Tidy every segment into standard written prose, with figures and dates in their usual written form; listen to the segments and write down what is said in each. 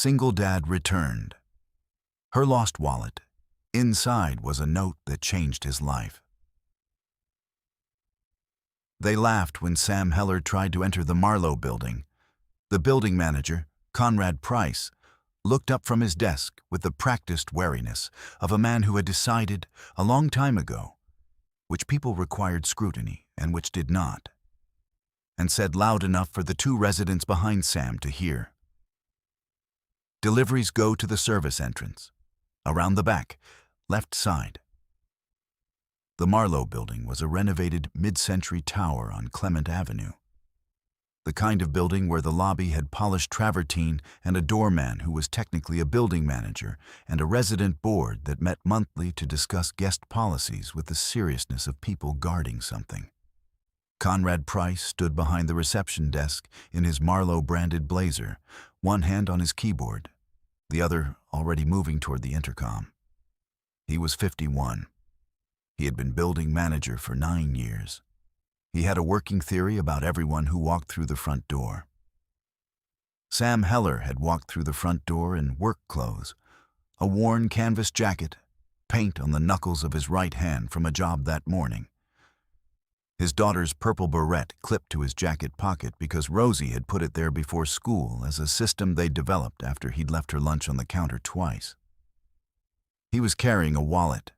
single dad returned. Her lost wallet. Inside was a note that changed his life. They laughed when Sam Heller tried to enter the Marlowe building. The building manager, Conrad Price, looked up from his desk with the practiced wariness of a man who had decided, a long time ago, which people required scrutiny and which did not, and said loud enough for the two residents behind Sam to hear. Deliveries go to the service entrance, around the back, left side. The Marlowe building was a renovated mid-century tower on Clement Avenue. The kind of building where the lobby had polished travertine and a doorman who was technically a building manager and a resident board that met monthly to discuss guest policies with the seriousness of people guarding something. Conrad Price stood behind the reception desk in his Marlowe-branded blazer, one hand on his keyboard, the other already moving toward the intercom. He was 51. He had been building manager for 9 years. He had a working theory about everyone who walked through the front door. Sam Heller had walked through the front door in work clothes, a worn canvas jacket, paint on the knuckles of his right hand from a job that morning. His daughter's purple beret clipped to his jacket pocket because Rosie had put it there before school as a system they'd developed after he'd left her lunch on the counter twice. He was carrying a wallet.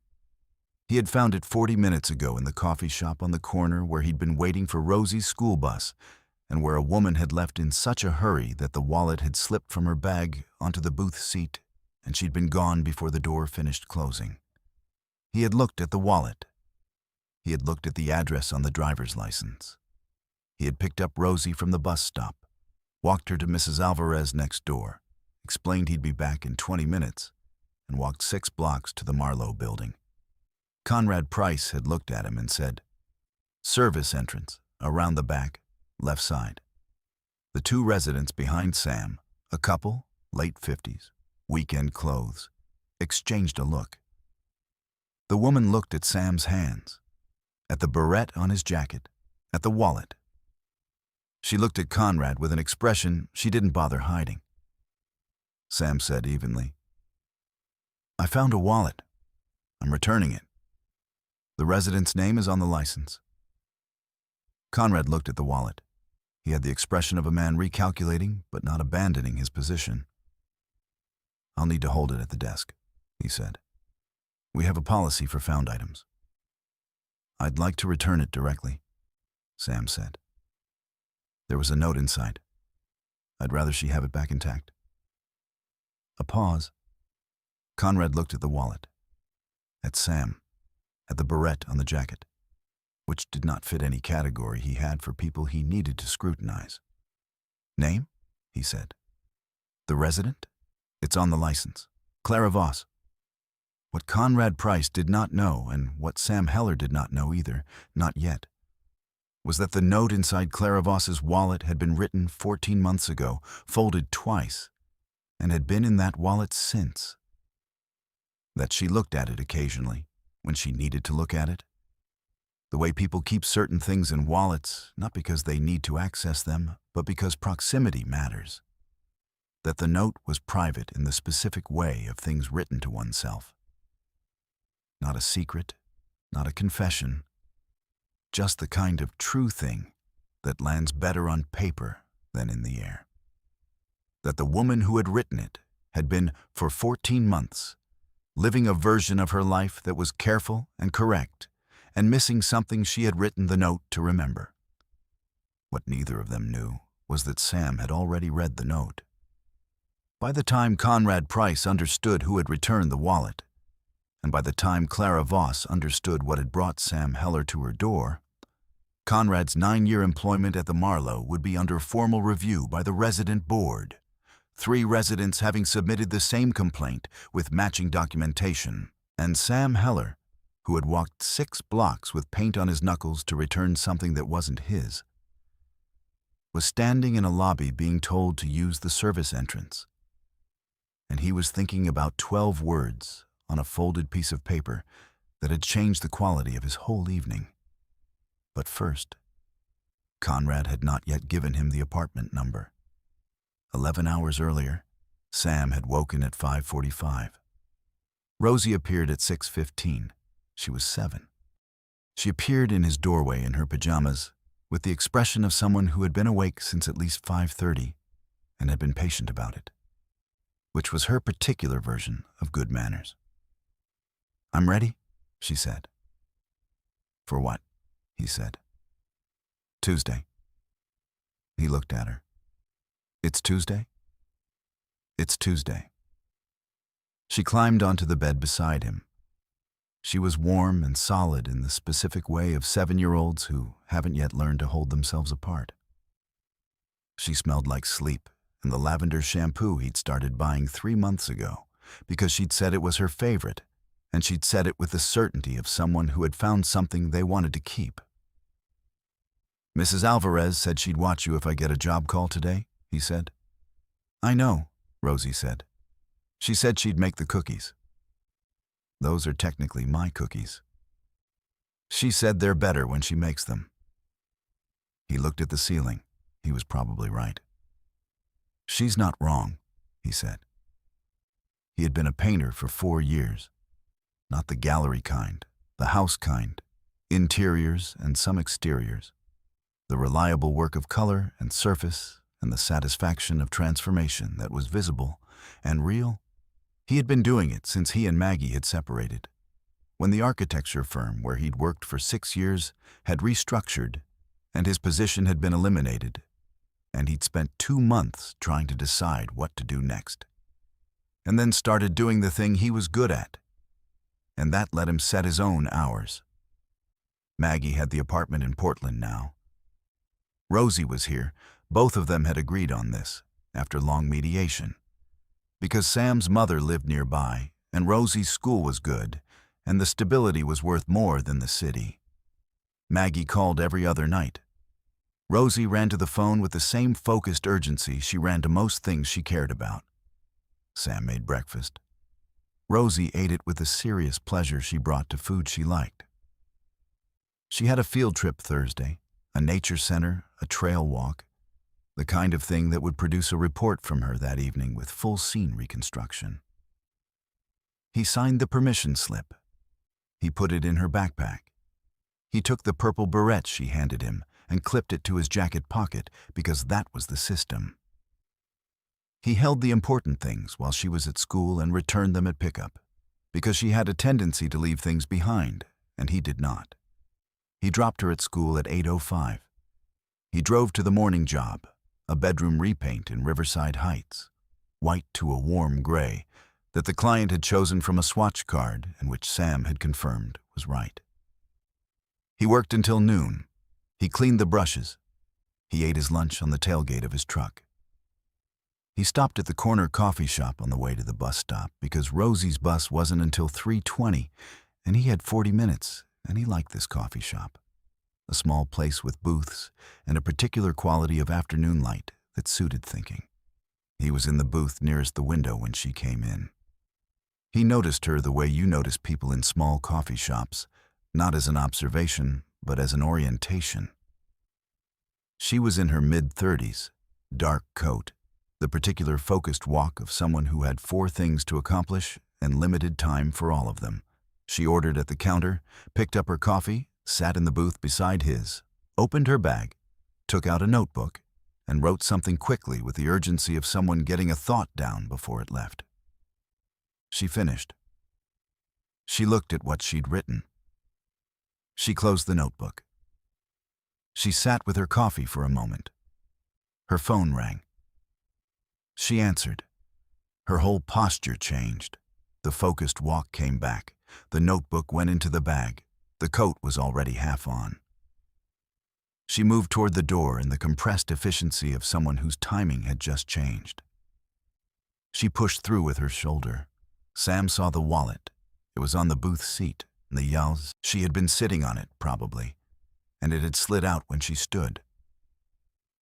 He had found it 40 minutes ago in the coffee shop on the corner where he'd been waiting for Rosie's school bus and where a woman had left in such a hurry that the wallet had slipped from her bag onto the booth seat and she'd been gone before the door finished closing. He had looked at the wallet. He had looked at the address on the driver's license. He had picked up Rosie from the bus stop, walked her to Mrs. Alvarez next door, explained he'd be back in 20 minutes, and walked 6 blocks to the Marlowe building. Conrad Price had looked at him and said, "Service entrance, around the back, left side." The two residents behind Sam, a couple, late 50s, weekend clothes, exchanged a look. The woman looked at Sam's hands, at the beret on his jacket, at the wallet. She looked at Conrad with an expression she didn't bother hiding. Sam said evenly, "I found a wallet. I'm returning it. The resident's name is on the license." Conrad looked at the wallet. He had the expression of a man recalculating but not abandoning his position. "I'll need to hold it at the desk," he said. "We have a policy for found items." "I'd like to return it directly," Sam said. There was a note inside. "I'd rather she have it back intact." A pause. Conrad looked at the wallet, at Sam, at the beret on the jacket, which did not fit any category he had for people he needed to scrutinize. "Name?" he said. "The resident? It's on the license. Clara Voss." What Conrad Price did not know, and what Sam Heller did not know either, not yet, was that the note inside Clara Voss's wallet had been written 14 months ago, folded twice, and had been in that wallet since. That she looked at it occasionally, when she needed to look at it. The way people keep certain things in wallets, not because they need to access them, but because proximity matters. That the note was private in the specific way of things written to oneself. Not a secret, not a confession, just the kind of true thing that lands better on paper than in the air. That the woman who had written it had been, for 14 months, living a version of her life that was careful and correct, and missing something she had written the note to remember. What neither of them knew was that Sam had already read the note. By the time Conrad Price understood who had returned the wallet, and by the time Clara Voss understood what had brought Sam Heller to her door, Conrad's 9-year employment at the Marlowe would be under formal review by the resident board, 3 residents having submitted the same complaint with matching documentation, and Sam Heller, who had walked 6 blocks with paint on his knuckles to return something that wasn't his, was standing in a lobby being told to use the service entrance. And he was thinking about 12 words on a folded piece of paper that had changed the quality of his whole evening. But first, Conrad had not yet given him the apartment number. 11 hours earlier, Sam had woken at 5:45. Rosie appeared at 6:15. She was 7. She appeared in his doorway in her pajamas, with the expression of someone who had been awake since at least 5:30 and had been patient about it, which was her particular version of good manners. "I'm ready," she said. "For what?" he said. "Tuesday." He looked at her. "It's Tuesday?" "It's Tuesday." She climbed onto the bed beside him. She was warm and solid in the specific way of 7-year-olds who haven't yet learned to hold themselves apart. She smelled like sleep and the lavender shampoo he'd started buying 3 months ago because she'd said it was her favorite, and she'd said it with the certainty of someone who had found something they wanted to keep. "Mrs. Alvarez said she'd watch you if I get a job call today," he said. "I know," Rosie said. "She said she'd make the cookies." "Those are technically my cookies." "She said they're better when she makes them." He looked at the ceiling. He was probably right. "She's not wrong," he said. He had been a painter for 4 years. Not the gallery kind, the house kind, interiors and some exteriors. The reliable work of color and surface and the satisfaction of transformation that was visible and real. He had been doing it since he and Maggie had separated, when the architecture firm where he'd worked for 6 years had restructured and his position had been eliminated, and he'd spent 2 months trying to decide what to do next, and then started doing the thing he was good at, and that let him set his own hours. Maggie had the apartment in Portland now. Rosie was here. Both of them had agreed on this, after long mediation. Because Sam's mother lived nearby, and Rosie's school was good, and the stability was worth more than the city. Maggie called every other night. Rosie ran to the phone with the same focused urgency she ran to most things she cared about. Sam made breakfast. Rosie ate it with the serious pleasure she brought to food she liked. She had a field trip Thursday, a nature center, a trail walk, the kind of thing that would produce a report from her that evening with full scene reconstruction. He signed the permission slip. He put it in her backpack. He took the purple beret she handed him and clipped it to his jacket pocket because that was the system. He held the important things while she was at school and returned them at pickup, because she had a tendency to leave things behind, and he did not. He dropped her at school at 8:05. He drove to the morning job, a bedroom repaint in Riverside Heights, white to a warm gray, that the client had chosen from a swatch card and which Sam had confirmed was right. He worked until noon. He cleaned the brushes. He ate his lunch on the tailgate of his truck. He stopped at the corner coffee shop on the way to the bus stop because Rosie's bus wasn't until 3:20, and he had 40 minutes, and he liked this coffee shop. A small place with booths and a particular quality of afternoon light that suited thinking. He was in the booth nearest the window when she came in. He noticed her the way you notice people in small coffee shops, not as an observation, but as an orientation. She was in her mid-30s, dark coat, the particular focused walk of someone who had 4 things to accomplish and limited time for all of them. She ordered at the counter, picked up her coffee, sat in the booth beside his, opened her bag, took out a notebook, and wrote something quickly with the urgency of someone getting a thought down before it left. She finished. She looked at what she'd written. She closed the notebook. She sat with her coffee for a moment. Her phone rang. She answered. Her whole posture changed. The focused walk came back. The notebook went into the bag. The coat was already half on. She moved toward the door in the compressed efficiency of someone whose timing had just changed. She pushed through with her shoulder. Sam saw the wallet. It was on the booth seat, and the yells. She had been sitting on it, probably, and it had slid out when she stood.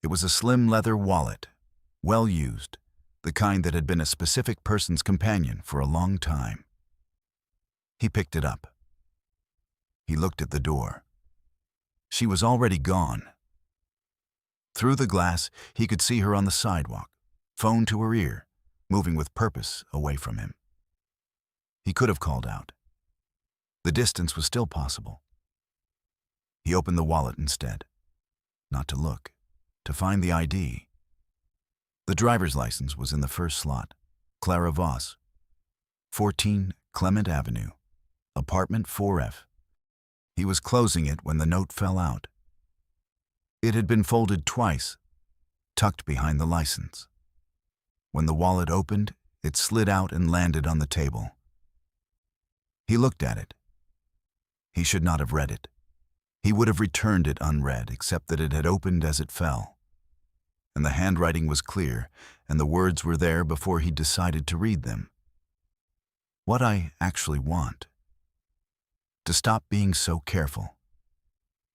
It was a slim leather wallet, well used, the kind that had been a specific person's companion for a long time. He picked it up. He looked at the door. She was already gone. Through the glass, he could see her on the sidewalk, phone to her ear, moving with purpose away from him. He could have called out. The distance was still possible. He opened the wallet instead, not to look, to find the ID. The driver's license was in the first slot. Clara Voss, 14 Clement Avenue, apartment 4F. He was closing it when the note fell out. It had been folded twice, tucked behind the license. When the wallet opened, it slid out and landed on the table. He looked at it. He should not have read it. He would have returned it unread, except that it had opened as it fell. And the handwriting was clear, and the words were there before he decided to read them. What I actually want. To stop being so careful.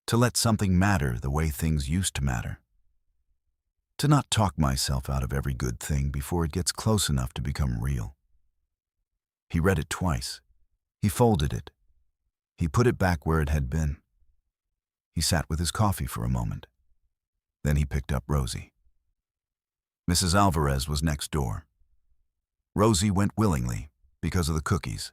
To let something matter the way things used to matter. To not talk myself out of every good thing before it gets close enough to become real. He read it twice. He folded it. He put it back where it had been. He sat with his coffee for a moment. Then he picked up Rosie. Mrs. Alvarez was next door. Rosie went willingly because of the cookies,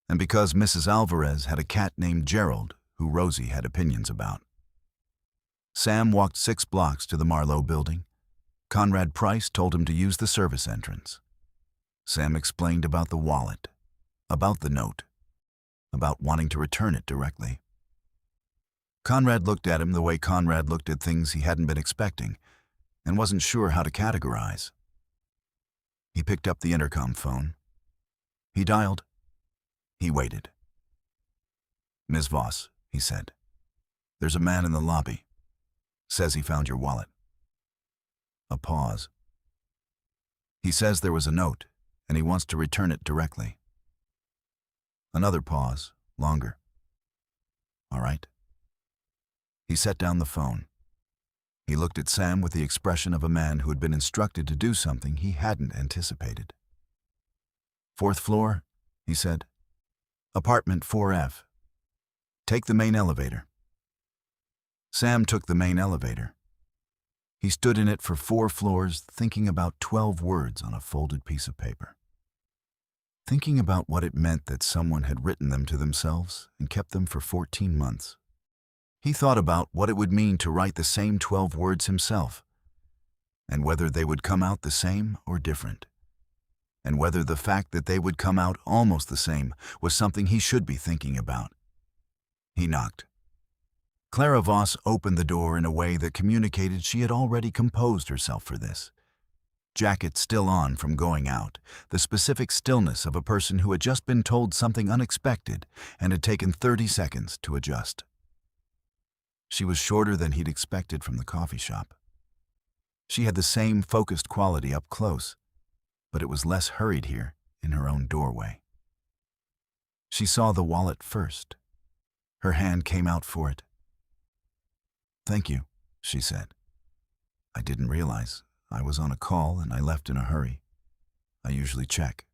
and because Mrs. Alvarez had a cat named Gerald who Rosie had opinions about. Sam walked 6 blocks to the Marlowe building. Conrad Price told him to use the service entrance. Sam explained about the wallet, about the note, about wanting to return it directly. Conrad looked at him the way Conrad looked at things he hadn't been expecting and wasn't sure how to categorize. He picked up the intercom phone. He dialed. He waited. "Ms. Voss," he said, "there's a man in the lobby. Says he found your wallet." A pause. "He says there was a note, and he wants to return it directly." Another pause, longer. "All right." He set down the phone. He looked at Sam with the expression of a man who had been instructed to do something he hadn't anticipated. "4th floor," he said. "Apartment 4F. Take the main elevator." Sam took the main elevator. He stood in it for 4 floors, thinking about 12 words on a folded piece of paper. Thinking about what it meant that someone had written them to themselves and kept them for 14 months. He thought about what it would mean to write the same 12 words himself, and whether they would come out the same or different, and whether the fact that they would come out almost the same was something he should be thinking about. He knocked. Clara Voss opened the door in a way that communicated she had already composed herself for this. Jacket still on from going out, the specific stillness of a person who had just been told something unexpected and had taken 30 seconds to adjust. She was shorter than he'd expected from the coffee shop. She had the same focused quality up close, but it was less hurried here in her own doorway. She saw the wallet first. Her hand came out for it. "Thank you," she said. "I didn't realize. I was on a call and I left in a hurry. I usually check."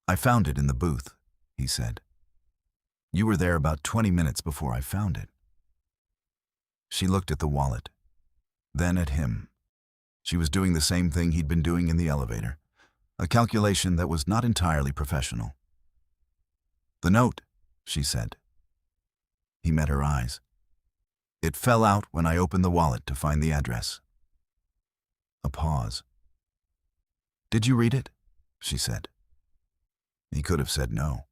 "I found it in the booth," he said. "You were there about 20 minutes before I found it." She looked at the wallet, then at him. She was doing the same thing he'd been doing in the elevator, a calculation that was not entirely professional. "The note," she said. He met her eyes. "It fell out when I opened the wallet to find the address." A pause. "Did you read it?" she said. He could have said no.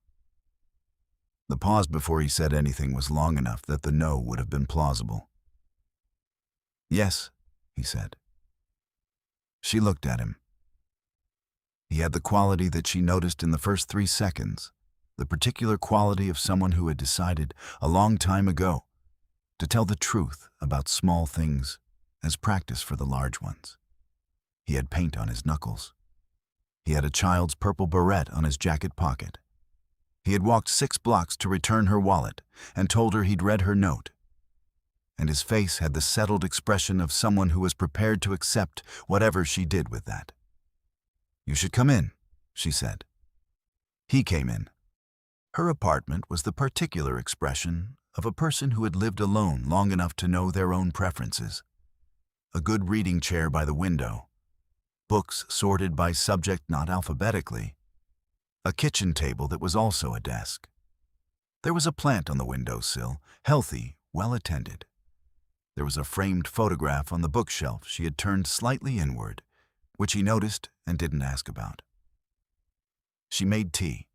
The pause before he said anything was long enough that the no would have been plausible. "Yes," he said. She looked at him. He had the quality that she noticed in the first 3 seconds, the particular quality of someone who had decided a long time ago to tell the truth about small things as practice for the large ones. He had paint on his knuckles. He had a child's purple beret on his jacket pocket. He had walked 6 blocks to return her wallet and told her he'd read her note. And his face had the settled expression of someone who was prepared to accept whatever she did with that. "You should come in," she said. He came in. Her apartment was the particular expression of a person who had lived alone long enough to know their own preferences. A good reading chair by the window, books sorted by subject, not alphabetically, a kitchen table that was also a desk. There was a plant on the windowsill, healthy, well-attended. There was a framed photograph on the bookshelf she had turned slightly inward, which he noticed and didn't ask about. She made tea.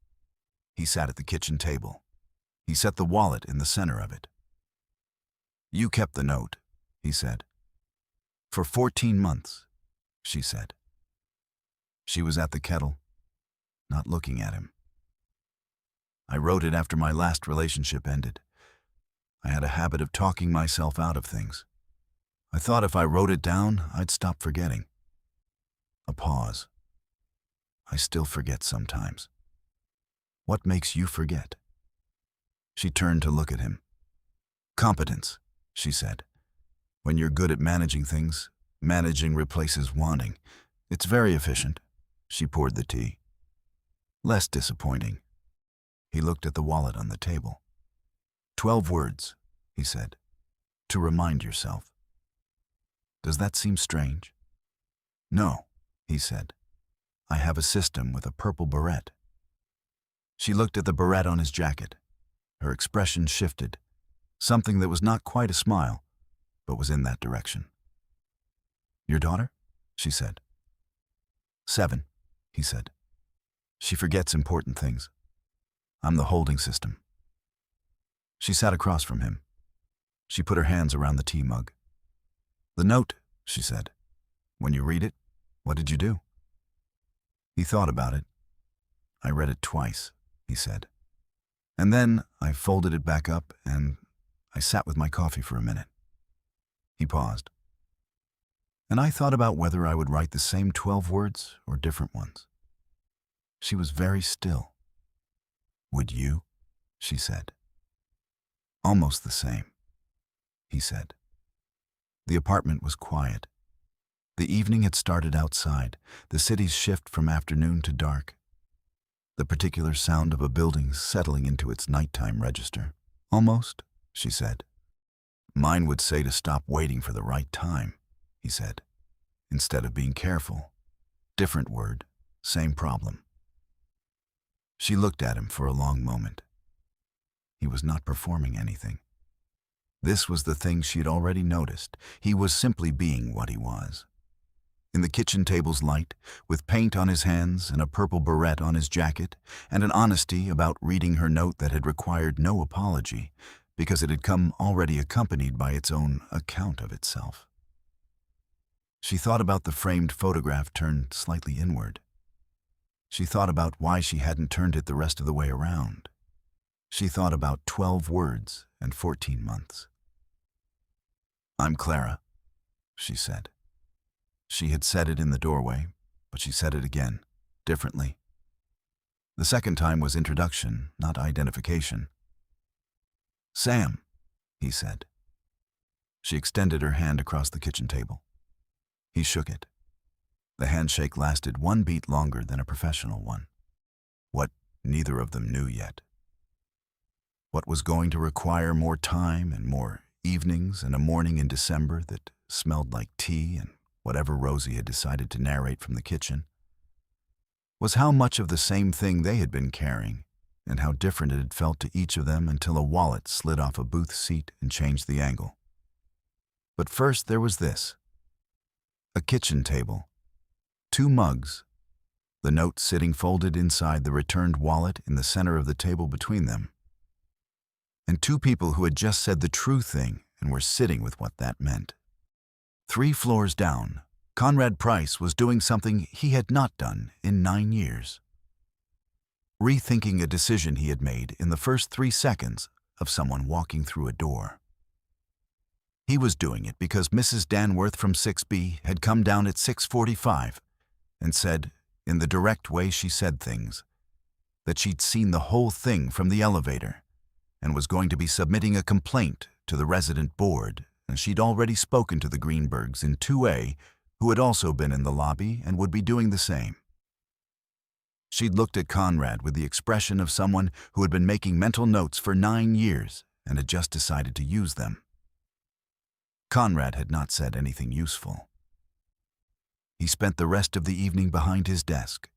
He sat at the kitchen table. He set the wallet in the center of it. "You kept the note," he said. "For 14 months, she said. She was at the kettle, not looking at him. "I wrote it after my last relationship ended. I had a habit of talking myself out of things. I thought if I wrote it down, I'd stop forgetting." A pause. "I still forget sometimes." "What makes you forget?" She turned to look at him. "Competence," she said. "When you're good at managing things, managing replaces wanting. It's very efficient." She poured the tea. "Less disappointing." He looked at the wallet on the table. 12 words, he said, "to remind yourself." "Does that seem strange?" "No," he said. "I have a system with a purple beret." She looked at the beret on his jacket. Her expression shifted, something that was not quite a smile, but was in that direction. "Your daughter?" she said. 7, he said. "She forgets important things. I'm the holding system." She sat across from him. She put her hands around the tea mug. "The note," she said. "When you read it, what did you do?" He thought about it. "I read it twice," he said. "And then I folded it back up and I sat with my coffee for a minute." He paused. "And I thought about whether I would write the same 12 words or different ones." She was very still. "Would you?" she said. "Almost the same," he said. The apartment was quiet. The evening had started outside, the city's shift from afternoon to dark. The particular sound of a building settling into its nighttime register. "Almost," she said. "Mine would say to stop waiting for the right time," he said. "Instead of being careful. Different word, same problem." She looked at him for a long moment. He was not performing anything. This was the thing she had already noticed. He was simply being what he was. In the kitchen table's light, with paint on his hands and a purple beret on his jacket, and an honesty about reading her note that had required no apology, because it had come already accompanied by its own account of itself. She thought about the framed photograph turned slightly inward. She thought about why she hadn't turned it the rest of the way around. She thought about 12 words and 14 months. "I'm Clara," she said. She had said it in the doorway, but she said it again, differently. The second time was introduction, not identification. "Sam," he said. She extended her hand across the kitchen table. He shook it. The handshake lasted 1 beat longer than a professional one. What neither of them knew yet. What was going to require more time and more evenings and a morning in December that smelled like tea and whatever Rosie had decided to narrate from the kitchen, was how much of the same thing they had been carrying and how different it had felt to each of them until a wallet slid off a booth seat and changed the angle. But first there was this. A kitchen table, 2 mugs, the note sitting folded inside the returned wallet in the center of the table between them, and 2 people who had just said the true thing and were sitting with what that meant. 3 floors down, Conrad Price was doing something he had not done in 9 years. Rethinking a decision he had made in the first 3 seconds of someone walking through a door. He was doing it because Mrs. Danworth from 6B had come down at 6:45 and said, in the direct way she said things, that she'd seen the whole thing from the elevator and was going to be submitting a complaint to the resident board, and she'd already spoken to the Greenbergs in 2A, who had also been in the lobby and would be doing the same. She'd looked at Conrad with the expression of someone who had been making mental notes for 9 years and had just decided to use them. Conrad had not said anything useful. He spent the rest of the evening behind his desk,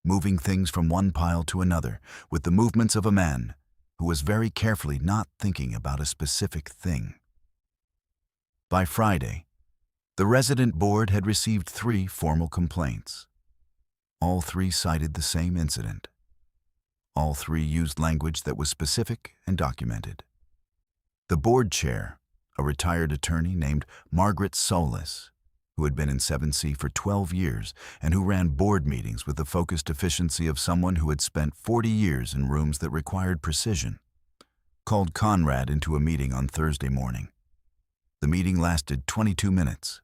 moving things from one pile to another with the movements of a man who was very carefully not thinking about a specific thing. By Friday, the resident board had received 3 formal complaints. All 3 cited the same incident. All 3 used language that was specific and documented. The board chair, a retired attorney named Margaret Solis, who had been in 7C for 12 years and who ran board meetings with the focused efficiency of someone who had spent 40 years in rooms that required precision, called Conrad into a meeting on Thursday morning. The meeting lasted 22 minutes.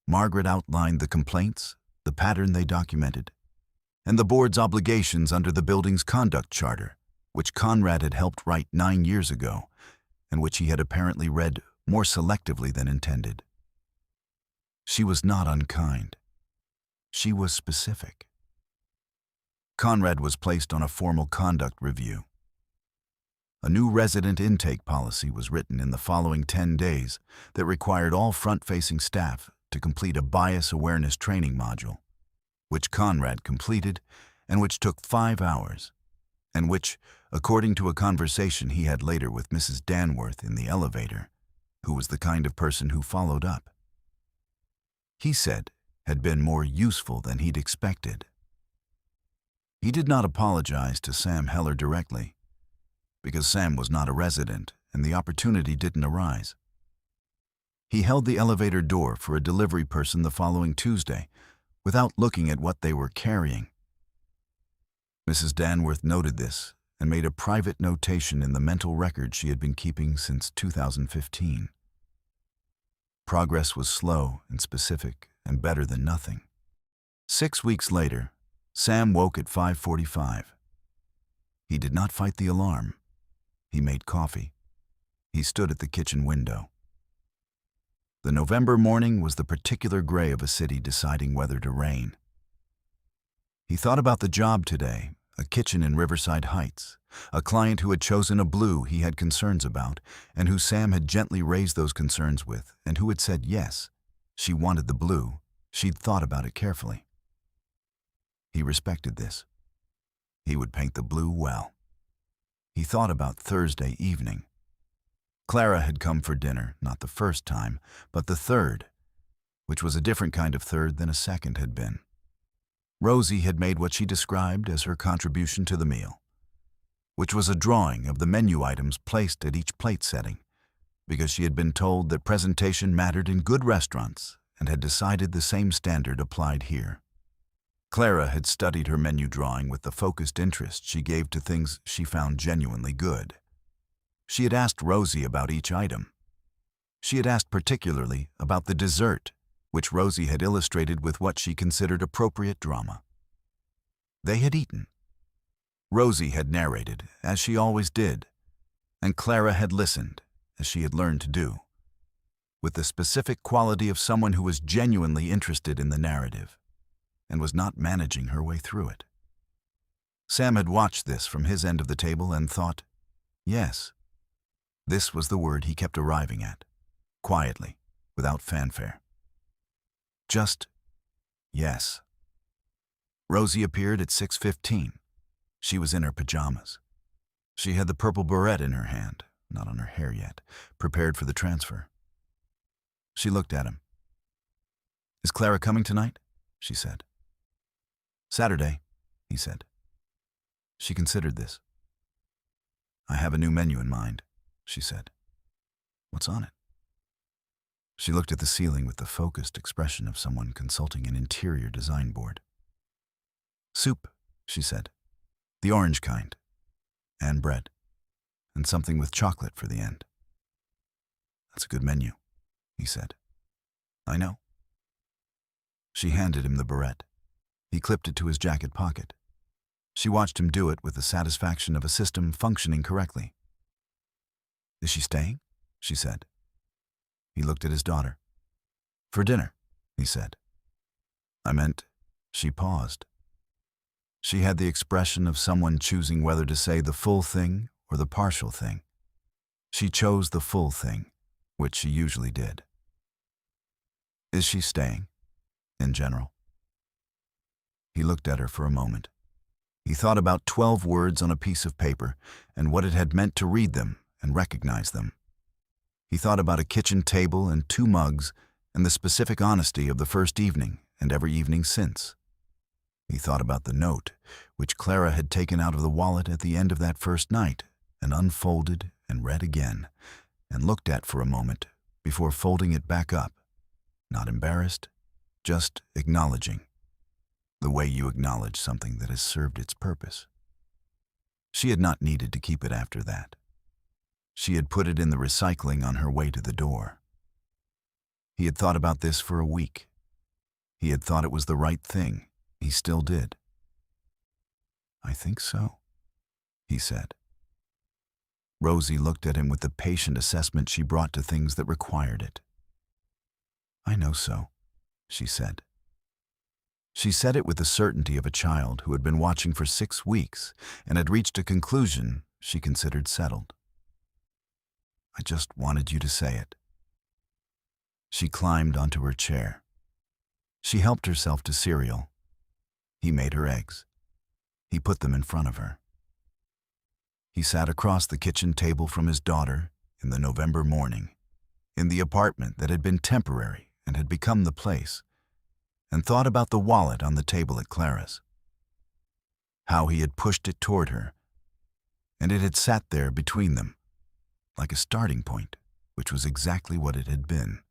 Margaret outlined the complaints, the pattern they documented, and the board's obligations under the building's conduct charter, which Conrad had helped write 9 years ago, and which he had apparently read more selectively than intended. She was not unkind. She was specific. Conrad was placed on a formal conduct review. A new resident intake policy was written in the following 10 days that required all front-facing staff to complete a bias awareness training module, which Conrad completed and which took 5 hours, and which, according to a conversation he had later with Mrs. Danworth in the elevator, who was the kind of person who followed up, he said had been more useful than he'd expected. He did not apologize to Sam Heller directly, because Sam was not a resident and the opportunity didn't arise. He held the elevator door for a delivery person the following Tuesday without looking at what they were carrying. Mrs. Danworth noted this and made a private notation in the mental record she had been keeping since 2015. Progress was slow and specific and better than nothing. 6 weeks later, Sam woke at 5:45. He did not fight the alarm. He made coffee. He stood at the kitchen window. The November morning was the particular gray of a city deciding whether to rain. He thought about the job today, a kitchen in Riverside Heights, a client who had chosen a blue he had concerns about, and who Sam had gently raised those concerns with, and who had said yes, she wanted the blue, she'd thought about it carefully. He respected this. He would paint the blue well. He thought about Thursday evening. Clara had come for dinner, not the first time, but the third, which was a different kind of third than a second had been. Rosie had made what she described as her contribution to the meal, which was a drawing of the menu items placed at each plate setting, because she had been told that presentation mattered in good restaurants and had decided the same standard applied here. Clara had studied her menu drawing with the focused interest she gave to things she found genuinely good. She had asked Rosie about each item. She had asked particularly about the dessert, which Rosie had illustrated with what she considered appropriate drama. They had eaten. Rosie had narrated, as she always did, and Clara had listened, as she had learned to do, with the specific quality of someone who was genuinely interested in the narrative and was not managing her way through it. Sam had watched this from his end of the table and thought, yes. This was the word he kept arriving at, quietly, without fanfare. Just yes. Rosie appeared at 6:15. She was in her pajamas. She had the purple beret in her hand, not on her hair yet, prepared for the transfer. She looked at him. "Is Clara coming tonight?" she said. "Saturday," he said. She considered this. "I have a new menu in mind," she said. "What's on it?" She looked at the ceiling with the focused expression of someone consulting an interior design board. "Soup," she said. "The orange kind. And bread. And something with chocolate for the end." "That's a good menu," he said. "I know." She handed him the beret. He clipped it to his jacket pocket. She watched him do it with the satisfaction of a system functioning correctly. "Is she staying?" she said. He looked at his daughter. "For dinner," he said. "I meant," she paused. She had the expression of someone choosing whether to say the full thing or the partial thing. She chose the full thing, which she usually did. "Is she staying?" in general? He looked at her for a moment. He thought about 12 words on a piece of paper and what it had meant to read them and recognize them. He thought about a kitchen table and 2 mugs and the specific honesty of the first evening and every evening since. He thought about the note, which Clara had taken out of the wallet at the end of that first night and unfolded and read again and looked at for a moment before folding it back up, not embarrassed, just acknowledging, the way you acknowledge something that has served its purpose. She had not needed to keep it after that. She had put it in the recycling on her way to the door. He had thought about this for a week. He had thought it was the right thing. He still did. "I think so," he said. Rosie looked at him with the patient assessment she brought to things that required it. "I know so," she said. She said it with the certainty of a child who had been watching for 6 weeks and had reached a conclusion she considered settled. "I just wanted you to say it." She climbed onto her chair. She helped herself to cereal. He made her eggs. He put them in front of her. He sat across the kitchen table from his daughter in the November morning, in the apartment that had been temporary and had become the place, and thought about the wallet on the table at Clara's. How he had pushed it toward her, and it had sat there between them, like a starting point, which was exactly what it had been.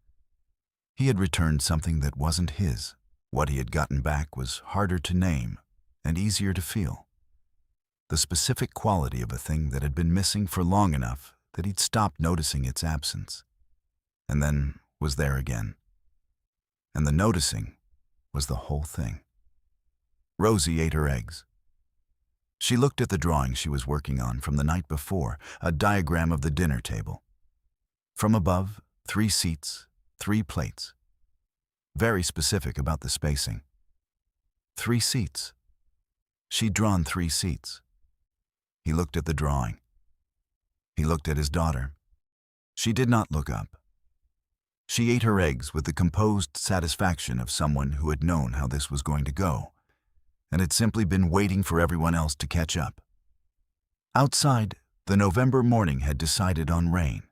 He had returned something that wasn't his. What he had gotten back was harder to name and easier to feel. The specific quality of a thing that had been missing for long enough that he'd stopped noticing its absence, and then was there again. And the noticing was the whole thing. Rosie ate her eggs. She looked at the drawing she was working on from the night before, a diagram of the dinner table. From above, 3 seats, 3 plates. Very specific about the spacing. 3 seats. She'd drawn 3 seats. He looked at the drawing. He looked at his daughter. She did not look up. She ate her eggs with the composed satisfaction of someone who had known how this was going to go, and had simply been waiting for everyone else to catch up. Outside, the November morning had decided on rain.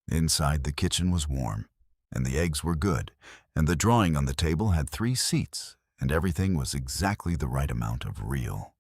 Inside, the kitchen was warm, and the eggs were good, and the drawing on the table had 3 seats, and everything was exactly the right amount of real.